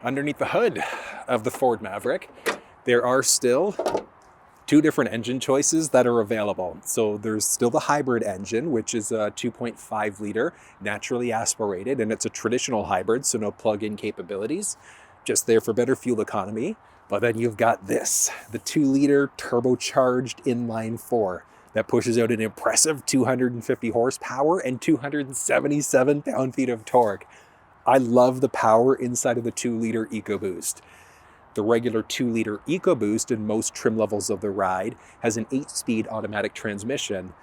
Underneath the hood of the Ford Maverick, there are still two different engine choices that are available. So there's still the hybrid engine, which is a 2.5 liter, naturally aspirated, and it's a traditional hybrid, so no plug-in capabilities, just there for better fuel economy. But then you've got this, the 2 liter turbocharged inline 4 that pushes out an impressive 250 horsepower and 277 pound-feet of torque. I love the power inside of the 2 liter EcoBoost. The regular 2 liter EcoBoost in most trim levels of the ride has an 8-speed automatic transmission,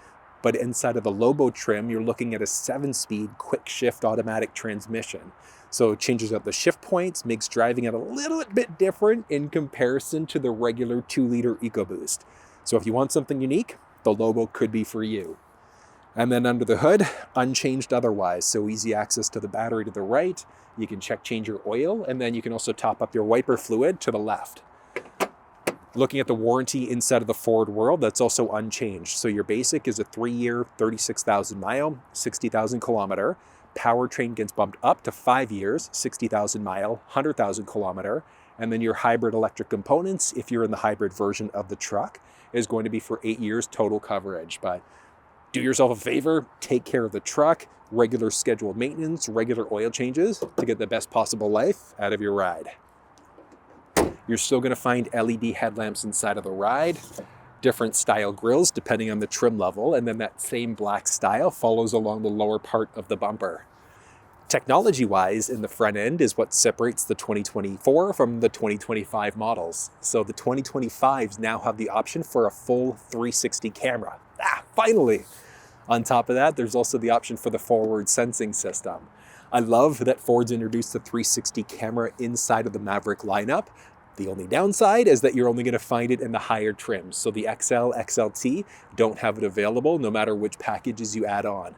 but inside of the Lobo trim, you're looking at a 7-speed quick shift automatic transmission. So it changes up the shift points, makes driving it a little bit different in comparison to the regular 2 liter EcoBoost. So if you want something unique, the Lobo could be for you. And then under the hood, unchanged otherwise. So easy access to the battery to the right. You can change your oil, and then you can also top up your wiper fluid to the left. Looking at the warranty inside of the Ford world, that's also unchanged. So your basic is a 3-year, 36,000 mile, 60,000 kilometer. Powertrain gets bumped up to 5 years, 60,000 mile, 100,000 kilometer. And then your hybrid electric components, if you're in the hybrid version of the truck, is going to be for 8 years total coverage. But do yourself a favor, take care of the truck, regular scheduled maintenance, regular oil changes to get the best possible life out of your ride. You're still going to find LED headlamps inside of the ride, different style grills depending on the trim level, and then that same black style follows along the lower part of the bumper. Technology-wise, in the front end is what separates the 2024 from the 2025 models. So the 2025s now have the option for a full 360 camera. Finally! On top of that, there's also the option for the forward sensing system. I love that Ford's introduced the 360 camera inside of the Maverick lineup. The only downside is that you're only going to find it in the higher trims. So the XL, XLT don't have it available no matter which packages you add on.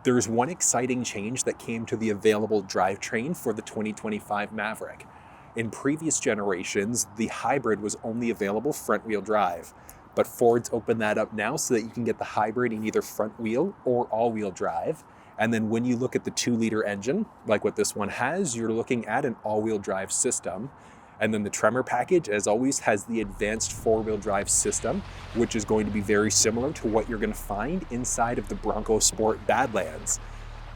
There's one exciting change that came to the available drivetrain for the 2025 Maverick. In previous generations, the hybrid was only available front-wheel drive. But Ford's opened that up now so that you can get the hybrid in either front wheel or all-wheel drive. And then when you look at the 2 liter engine, like what this one has, you're looking at an all-wheel drive system. And then the Tremor package, as always, has the advanced 4-wheel drive system, which is going to be very similar to what you're going to find inside of the Bronco Sport Badlands.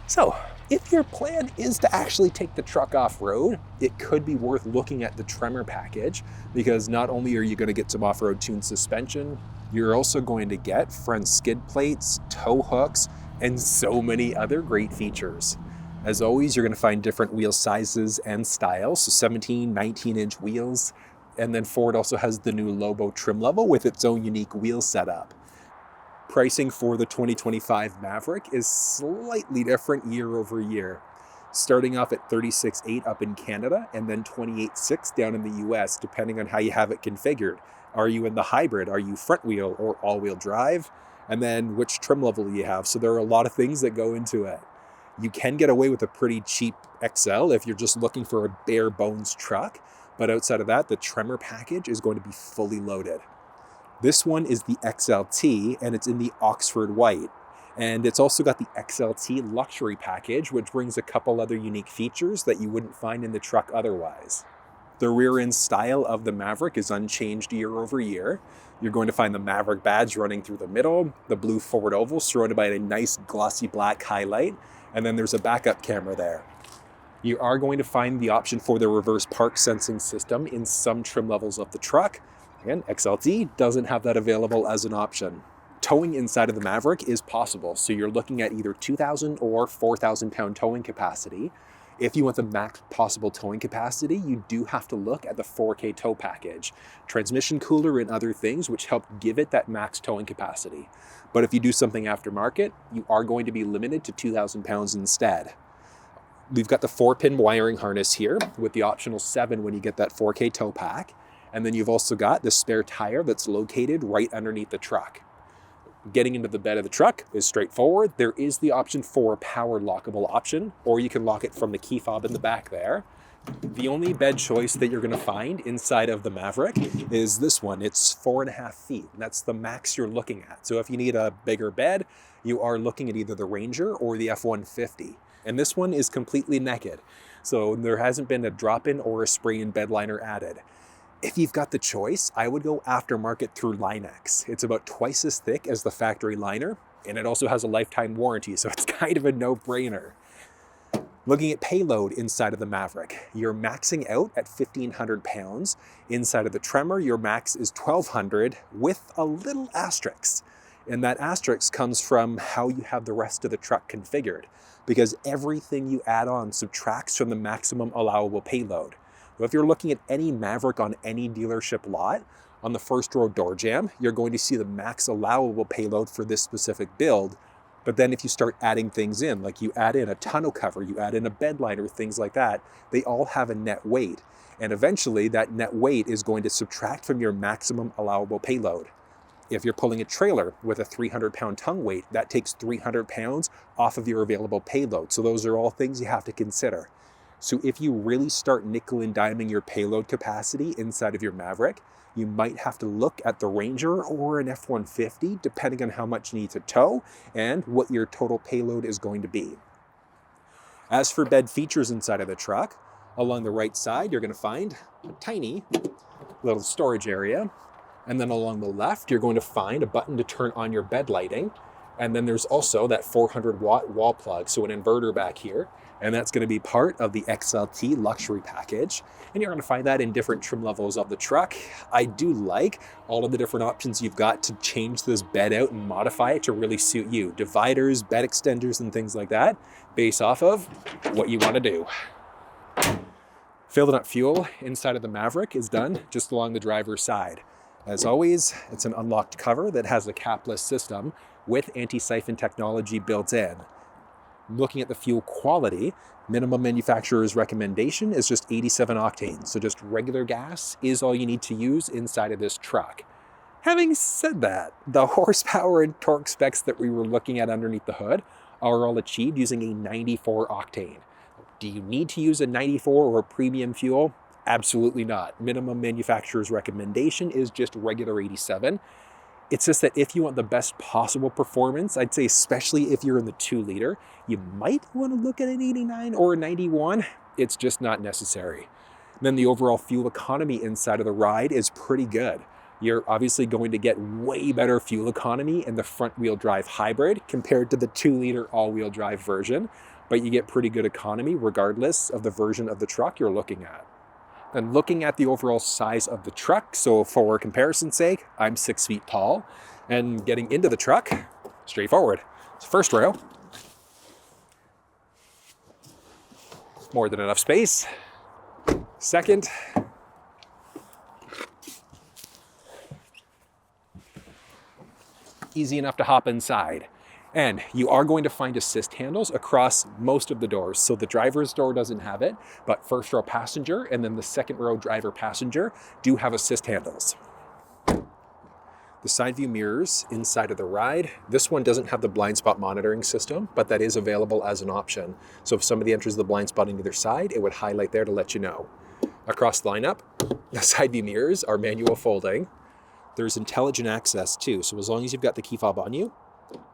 So, if your plan is to actually take the truck off-road, it could be worth looking at the Tremor package, because not only are you going to get some off-road tuned suspension, you're also going to get front skid plates, tow hooks, and so many other great features. As always, you're going to find different wheel sizes and styles, so 17, 19-inch wheels, and then Ford also has the new Lobo trim level with its own unique wheel setup. Pricing for the 2025 Maverick is slightly different year over year, starting off at $36,800 up in Canada and then $28,600 down in the US, depending on how you have it configured. Are you in the hybrid? Are you front wheel or all-wheel drive? And then which trim level you have. So there are a lot of things that go into it. You can get away with a pretty cheap XL if you're just looking for a bare bones truck, but outside of that, the Tremor package is going to be fully loaded. This one is the XLT, and it's in the Oxford White. And it's also got the XLT Luxury Package, which brings a couple other unique features that you wouldn't find in the truck otherwise. The rear end style of the Maverick is unchanged year over year. You're going to find the Maverick badge running through the middle, the blue forward oval surrounded by a nice glossy black highlight, and then there's a backup camera there. You are going to find the option for the reverse park sensing system in some trim levels of the truck. Again, XLT doesn't have that available as an option. Towing inside of the Maverick is possible, so you're looking at either 2,000 or 4,000 pound towing capacity. If you want the max possible towing capacity, you do have to look at the 4K tow package, transmission cooler and other things which help give it that max towing capacity. But if you do something aftermarket, you are going to be limited to 2,000 pounds instead. We've got the 4-pin wiring harness here with the optional 7 when you get that 4K tow pack. And then you've also got the spare tire that's located right underneath the truck. Getting into the bed of the truck is straightforward. There is the option for a power lockable option, or you can lock it from the key fob in the back there. The only bed choice that you're going to find inside of the Maverick is this one. It's 4.5 feet. That's the max you're looking at. So if you need a bigger bed, you are looking at either the Ranger or the F-150. And this one is completely naked. So there hasn't been a drop-in or a spray-in bed liner added. If you've got the choice, I would go aftermarket through Line-X. It's about twice as thick as the factory liner, and it also has a lifetime warranty, so it's kind of a no-brainer. Looking at payload inside of the Maverick, you're maxing out at 1,500 pounds. Inside of the Tremor, your max is 1,200 with a little asterisk. And that asterisk comes from how you have the rest of the truck configured, because everything you add on subtracts from the maximum allowable payload. So if you're looking at any Maverick on any dealership lot, on the first row door jamb, you're going to see the max allowable payload for this specific build. But then if you start adding things in, like you add in a tonneau cover, you add in a bed liner, things like that, they all have a net weight. And eventually that net weight is going to subtract from your maximum allowable payload. If you're pulling a trailer with a 300-pound tongue weight, that takes 300 pounds off of your available payload. So those are all things you have to consider. So if you really start nickel and diming your payload capacity inside of your Maverick, you might have to look at the Ranger or an F-150, depending on how much you need to tow and what your total payload is going to be. As for bed features inside of the truck, along the right side, you're going to find a tiny little storage area. And then along the left, you're going to find a button to turn on your bed lighting. And then there's also that 400-watt wall plug, so an inverter back here. And that's going to be part of the XLT Luxury Package. And you're going to find that in different trim levels of the truck. I do like all of the different options you've got to change this bed out and modify it to really suit you. Dividers, bed extenders, and things like that, based off of what you want to do. Filling up fuel inside of the Maverick is done just along the driver's side. As always, it's an unlocked cover that has a capless system with anti-siphon technology built in. Looking at the fuel quality, minimum manufacturer's recommendation is just 87 octane. So just regular gas is all you need to use inside of this truck. Having said that, the horsepower and torque specs that we were looking at underneath the hood are all achieved using a 94 octane. Do you need to use a 94 or a premium fuel? Absolutely not. Minimum manufacturer's recommendation is just regular 87. It's just that if you want the best possible performance, I'd say especially if you're in the 2-liter, you might want to look at an 89 or a 91. It's just not necessary. Then the overall fuel economy inside of the ride is pretty good. You're obviously going to get way better fuel economy in the front-wheel drive hybrid compared to the 2-liter all-wheel drive version, but you get pretty good economy regardless of the version of the truck you're looking at. And looking at the overall size of the truck, so for comparison's sake, I'm 6 feet tall, and getting into the truck, straightforward. So first row, more than enough space. Second, easy enough to hop inside. And you are going to find assist handles across most of the doors. So the driver's door doesn't have it, but first row passenger and then the second row driver passenger do have assist handles. The side view mirrors inside of the ride, this one doesn't have the blind spot monitoring system, but that is available as an option. So if somebody enters the blind spot on either side, it would highlight there to let you know. Across the lineup, the side view mirrors are manual folding. There's intelligent access too. So as long as you've got the key fob on you,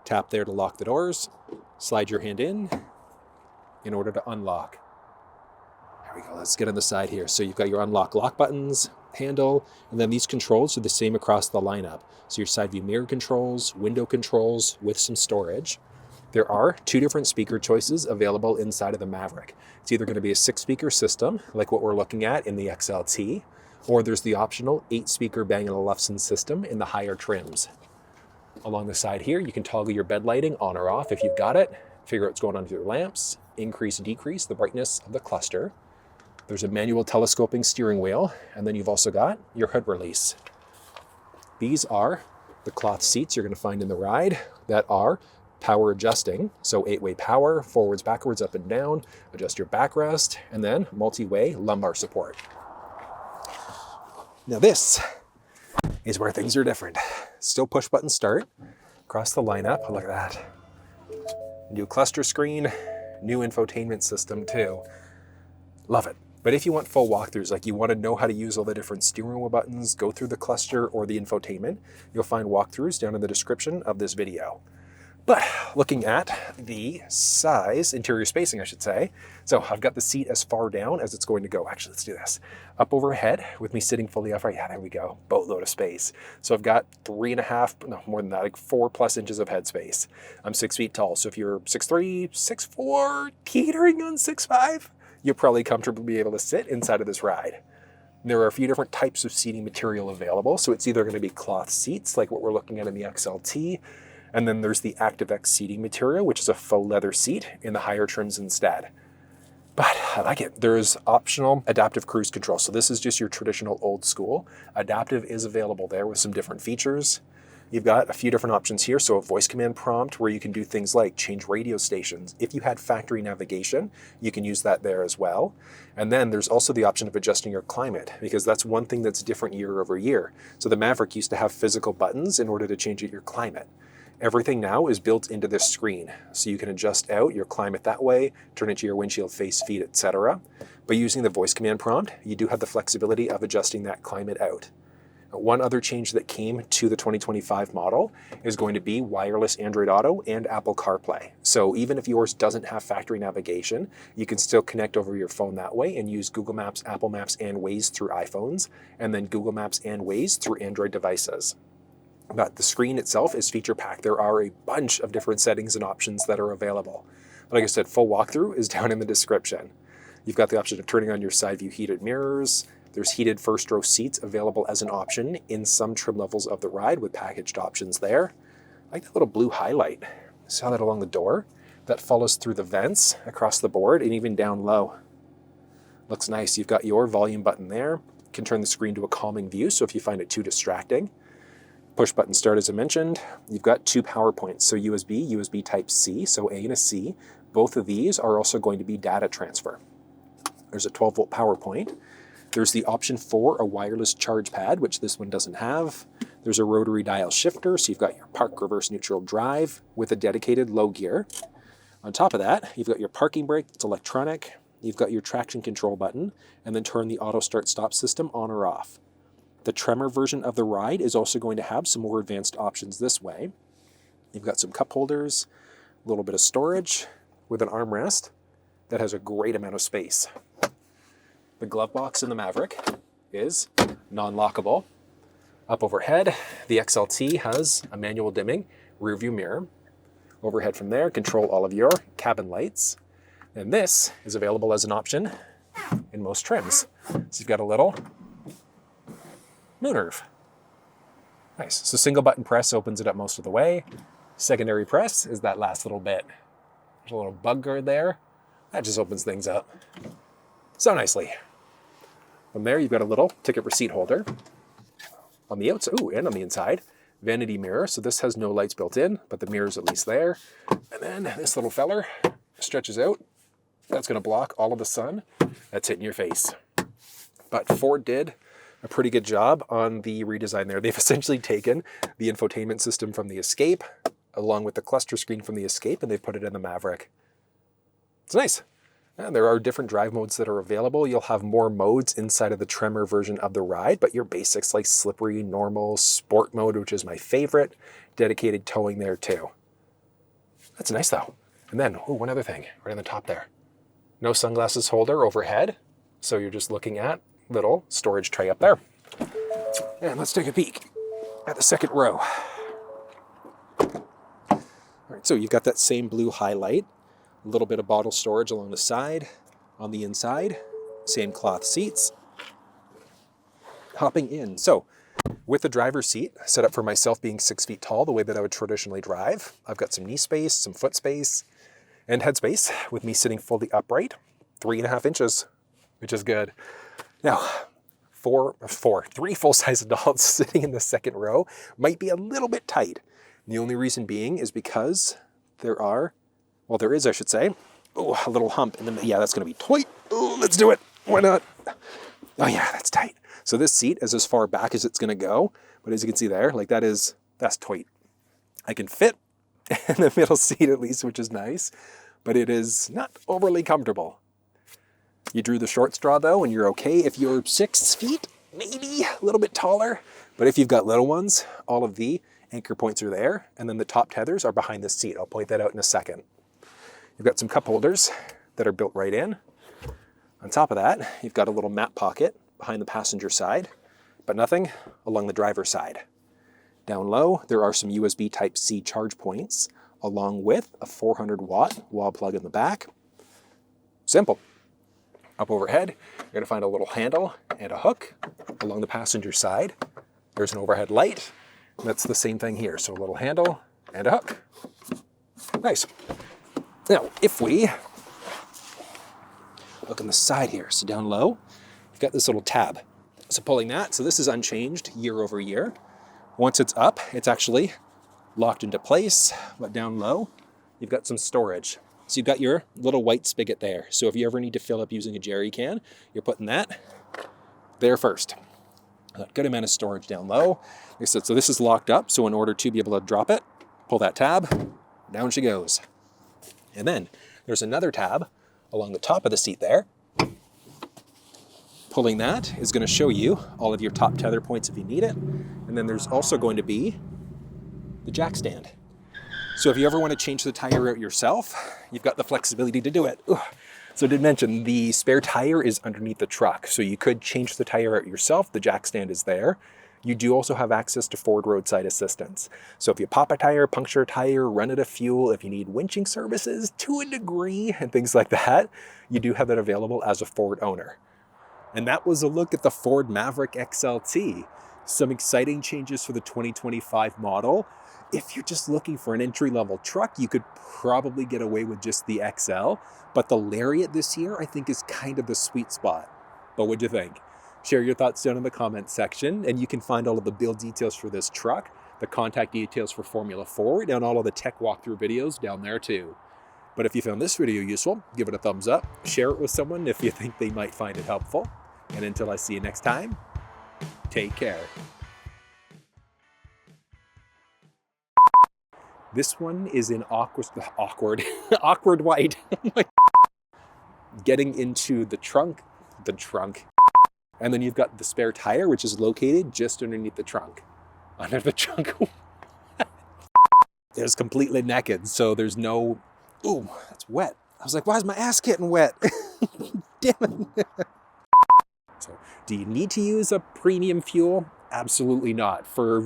tap there to lock the doors, slide your hand in order to unlock. There we go, let's get on the side here. So you've got your unlock lock buttons, handle, and then these controls are the same across the lineup. So your side view mirror controls, window controls with some storage. There are 2 different speaker choices available inside of the Maverick. It's either going to be a 6-speaker system, like what we're looking at in the XLT, or there's the optional 8-speaker Bang & Olufsen system in the higher trims. Along the side here, you can toggle your bed lighting on or off if you've got it, figure out what's going on with your lamps, increase and decrease the brightness of the cluster. There's a manual telescoping steering wheel, and then you've also got your hood release. These are the cloth seats you're going to find in the ride that are power adjusting. So 8-way power, forwards, backwards, up and down, adjust your backrest, and then multi-way lumbar support. Now this is where things are different. Still push button start across the lineup. Look at that. New cluster screen, new infotainment system too. Love it. But if you want full walkthroughs, like you want to know how to use all the different steering wheel buttons, go through the cluster or the infotainment, you'll find walkthroughs down in the description of this video. But looking at the size, interior spacing, I should say. So I've got the seat as far down as it's going to go. Actually, let's do this. Up overhead with me sitting fully upright. Yeah, there we go. Boatload of space. So I've got 3.5, no, more than that, like 4+ inches of headspace. I'm 6 feet tall. So if you're 6'3", 6'4", teetering on 6'5", you'll probably comfortably be able to sit inside of this ride. There are a few different types of seating material available. So it's either going to be cloth seats like what we're looking at in the XLT, and then there's the ActiveX seating material, which is a faux leather seat in the higher trims instead. But I like it. There's optional adaptive cruise control. So this is just your traditional old school. Adaptive is available there with some different features. You've got a few different options here. So a voice command prompt where you can do things like change radio stations. If you had factory navigation, you can use that there as well. And then there's also the option of adjusting your climate, because that's one thing that's different year over year. So the Maverick used to have physical buttons in order to change your climate. Everything now is built into this screen, so you can adjust out your climate that way, turn it to your windshield, face, feet, etc. But using the voice command prompt, you do have the flexibility of adjusting that climate out. One other change that came to the 2025 model is going to be wireless Android Auto and Apple CarPlay. So even if yours doesn't have factory navigation, you can still connect over your phone that way and use Google Maps, Apple Maps, and Waze through iPhones, and then Google Maps and Waze through Android devices. But the screen itself is feature packed. There are a bunch of different settings and options that are available. But like I said, full walkthrough is down in the description. You've got the option of turning on your side view heated mirrors. There's heated first row seats available as an option in some trim levels of the ride with packaged options there. I like that little blue highlight. Saw that along the door. That follows through the vents across the board and even down low. Looks nice. You've got your volume button there. You can turn the screen to a calming view, so if you find it too distracting. Push button start, as I mentioned. You've got 2 power points, so USB type C, so A and a C. Both of these are also going to be data transfer. There's a 12-volt power point. There's the option for a wireless charge pad, which this one doesn't have. There's a rotary dial shifter, so you've got your park, reverse, neutral, drive with a dedicated low gear. On top of that, you've got your parking brake, it's electronic. You've got your traction control button, and then turn the auto start stop system on or off. The Tremor version of the ride is also going to have some more advanced options this way. You've got some cup holders, a little bit of storage with an armrest that has a great amount of space. The glove box in the Maverick is non-lockable. Up overhead, the XLT has a manual dimming rear view mirror. Overhead from there, control all of your cabin lights. And this is available as an option in most trims. So you've got a little moonroof. Nice. So single button press opens it up most of the way. Secondary press is that last little bit. There's a little bug guard there. That just opens things up so nicely. From there, you've got a little ticket receipt holder. On the outside, and on the inside, vanity mirror. So this has no lights built in, but the mirror's at least there. And then this little feller stretches out. That's going to block all of the sun that's hitting your face. But Ford did a pretty good job on the redesign there. They've essentially taken the infotainment system from the Escape, along with the cluster screen from the Escape, and they've put it in the Maverick. It's nice. And there are different drive modes that are available. You'll have more modes inside of the Tremor version of the ride, but your basics like slippery, normal, sport mode, which is my favorite, dedicated towing there too. That's nice though. And then, one other thing, right on the top there. No sunglasses holder overhead, so you're just looking at little storage tray up there. And let's take a peek at the second row. All right, so you've got that same blue highlight, a little bit of bottle storage along the side. On the inside, same cloth seats. Hopping in. So with the driver's seat set up for myself being 6 feet tall, the way that I would traditionally drive, I've got some knee space, some foot space, and head space with me sitting fully upright, 3.5 inches, which is good. Now, three full-size adults sitting in the second row might be a little bit tight. The only reason being is because there is, I should say, a little hump in the, yeah, that's going to be tight. Oh, let's do it. Why not? Oh yeah, that's tight. So this seat is as far back as it's going to go, but as you can see there, like that's tight. I can fit in the middle seat at least, which is nice, but it is not overly comfortable. You drew the short straw though, and you're okay if you're 6 feet, maybe a little bit taller. But if you've got little ones, all of the Anchor points are there, and then the top tethers are behind the seat. I'll point that out in a second. You've got some cup holders that are built right in. On top of that, you've got a little map pocket behind the passenger side, but nothing along the driver's side. Down low, there are some USB Type-C charge points, along with a 400-watt wall plug in the back. Simple. Up overhead, you're going to find a little handle and a hook along the passenger side. There's an overhead light. That's the same thing here. So a little handle and a hook. Nice. Now, if we look on the side here, so down low, you've got this little tab. So pulling that, so this is unchanged year over year. Once it's up, it's actually locked into place, but down low, you've got some storage. So you've got your little white spigot there. So if you ever need to fill up using a jerry can, you're putting that there first. A good amount of storage down low. Like I said, so this is locked up. So in order to be able to drop it, pull that tab, down she goes. And then there's another tab along the top of the seat there. Pulling that is going to show you all of your top tether points if you need it. And then there's also going to be the jack stand. So if you ever want to change the tire out yourself, you've got the flexibility to do it. So I did mention the spare tire is underneath the truck. So you could change the tire out yourself. The jack stand is there. You do also have access to Ford roadside assistance. So if you pop a tire, puncture a tire, run out of fuel, if you need winching services to a degree and things like that, you do have that available as a Ford owner. And that was a look at the Ford Maverick XLT. Some exciting changes for the 2025 model. If you're just looking for an entry-level truck, you could probably get away with just the XL, but the Lariat this year, I think, is kind of the sweet spot. But what'd you think? Share your thoughts down in the comments section, and you can find all of the build details for this truck, the contact details for Formula Ford, and all of the tech walkthrough videos down there too. But if you found this video useful, give it a thumbs up, share it with someone if you think they might find it helpful. And until I see you next time, take care. This one is in awkward white. Getting into the trunk. And then you've got the spare tire, which is located just underneath the trunk. Under the trunk. It's completely naked, so there's no, ooh, that's wet. I was like, why is my ass getting wet? Damn it. So, do you need to use a premium fuel? Absolutely not. For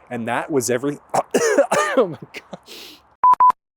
and that was every. Oh my God.